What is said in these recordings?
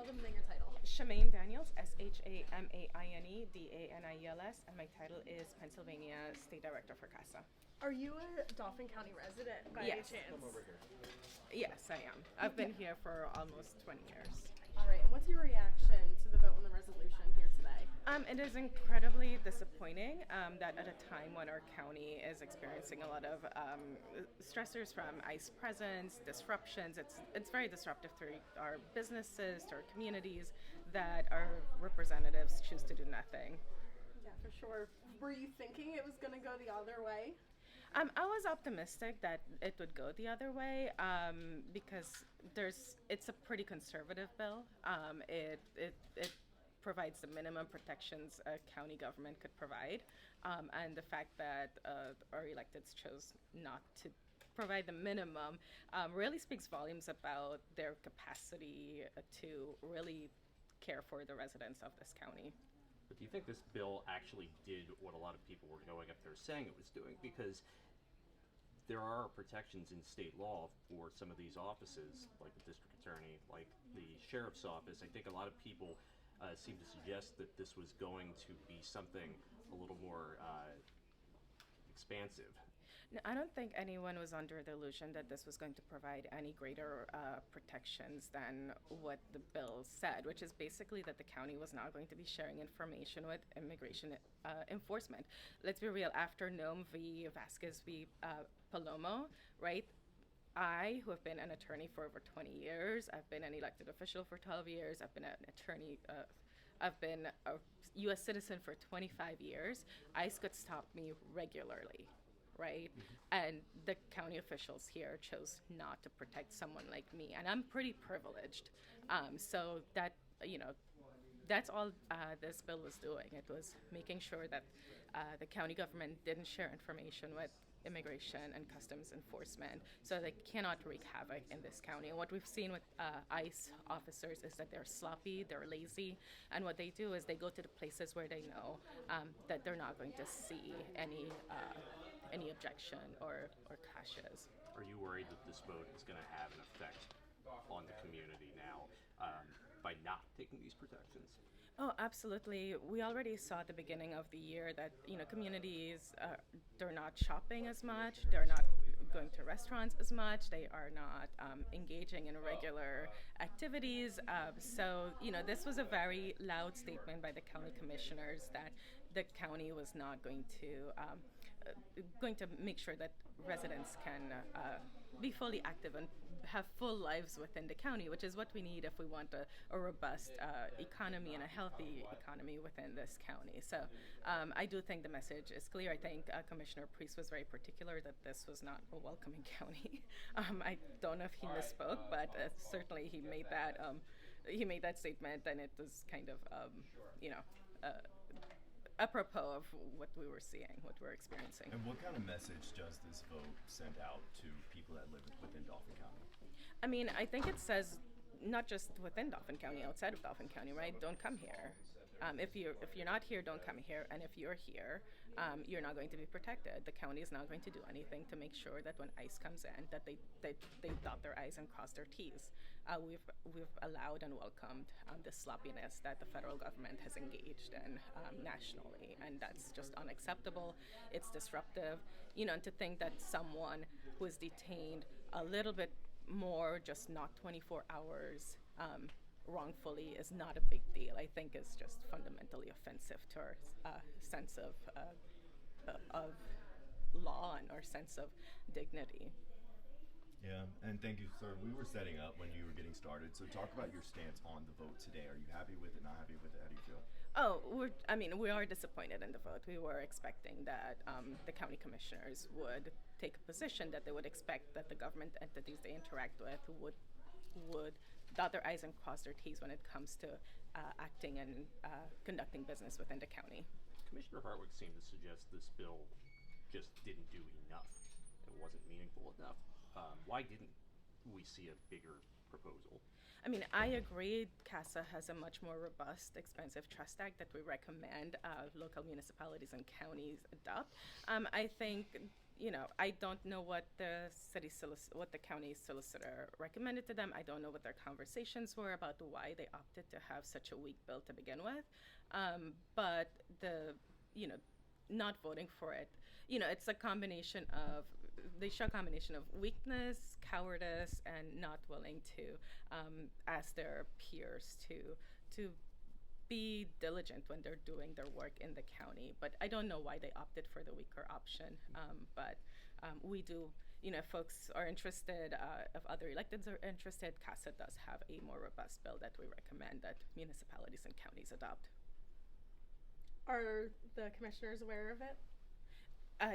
spell them and your title. Shamaine Daniels, Shamaine Daniels, and my title is Pennsylvania State Director for CASA. Are you a Dauphin County resident by Yes. any chance? Yes, I am. I've been here for almost 20 years. All right, and what's your reaction to the vote on the resolution here today? It is incredibly disappointing that at a time when our county is experiencing a lot of stressors from ICE presence, disruptions, it's very disruptive to our businesses, to our communities, that our representatives choose to do nothing. Yeah, for sure. Were you thinking it was going to go the other way? I was optimistic that it would go the other way because it's a pretty conservative bill. It provides the minimum protections a county government could provide, and the fact that our electeds chose not to provide the minimum really speaks volumes about their capacity to really care for the residents of this county. But do you think this bill actually did what a lot of people were going up there saying it was doing? Because there are protections in state law for some of these offices, like the district attorney, like the sheriff's office. I think a lot of people seem to suggest that this was going to be something a little more expansive. No, I don't think anyone was under the illusion that this was going to provide any greater protections than what the bill said, which is basically that the county was not going to be sharing information with immigration enforcement. Let's be real, after Nome v. Vasquez v. Palomo, right? I, who have been an attorney for over 20 years, I've been an elected official for 12 years, I've been an attorney, I've been a U.S. citizen for 25 years. ICE could stop me regularly, right? Mm-hmm. And the county officials here chose not to protect someone like me, and I'm pretty privileged. So that, that's all this bill was doing. It was making sure that the county government didn't share information with immigration and customs enforcement, so they cannot wreak havoc in this county. And what we've seen with ICE officers is that they're sloppy, they're lazy, and what they do is they go to the places where they know that they're not going to see any objection or clashes. Are you worried that this vote is going to have an effect on the community now by not taking these protections? Oh, absolutely. We already saw at the beginning of the year that communities they're not shopping as much, they're not going to restaurants as much, they are not engaging in regular activities. So this was a very loud statement by the county commissioners that the county was not going to make sure that residents can be fully active and have full lives within the county, which is what we need if we want a robust economy and a healthy economy within this county. So I do think the message is clear. I think Commissioner Priest was very particular that this was not a welcoming county. I don't know if he misspoke, but certainly he made that statement, and it was kind of apropos of what we were seeing, what we're experiencing. And what kind of message does this vote send out to people that live within Dauphin County? I mean, I think it says not just within Dauphin County, outside of Dauphin County, right? Don't come here. If you're not here, don't come here. And if you're here, you're not going to be protected. The county is not going to do anything to make sure that when ICE comes in, that they dot their I's and cross their T's. We've allowed and welcomed the sloppiness that the federal government has engaged in nationally, and that's just unacceptable. It's disruptive. And to think that someone who is detained a little bit more, just not 24 hours, wrongfully is not a big deal, I think is just fundamentally offensive to our sense of law and our sense of dignity. Yeah, and thank you, sir. We were setting up when you were getting started, so talk about your stance on the vote today. Are you happy with it, not happy with it? How do you feel? Oh, we are disappointed in the vote. We were expecting that the county commissioners would take a position that they would expect that the government entities they interact with would dot their I's and cross their T's when it comes to acting and conducting business within the county. Commissioner Hartwig seemed to suggest this bill just didn't do enough. It wasn't meaningful enough. Why didn't we see a bigger proposal? I mean, I agree CASA has a much more robust, expensive trust act that we recommend local municipalities and counties adopt. I think I don't know what what the county solicitor recommended to them. I don't know what their conversations were about why they opted to have such a weak bill to begin with. But not voting for it, it's a combination of, they show a combination of weakness, cowardice, and not willing to ask their peers to be diligent when they're doing their work in the county. But I don't know why they opted for the weaker option. But we do, if folks are interested, if other electeds are interested, CASA does have a more robust bill that we recommend that municipalities and counties adopt. Are the commissioners aware of it?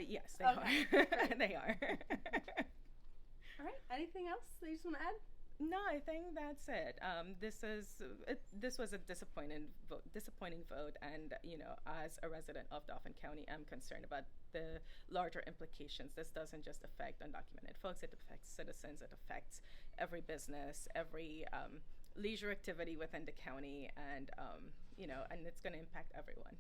Yes, they Okay, are. great. They are. All right. Anything else that you just want to add? No, I think that's it. This was a disappointing vote, and as a resident of Dauphin County, I'm concerned about the larger implications. This doesn't just affect undocumented folks; it affects citizens. It affects every business, every leisure activity within the county, and and it's going to impact everyone.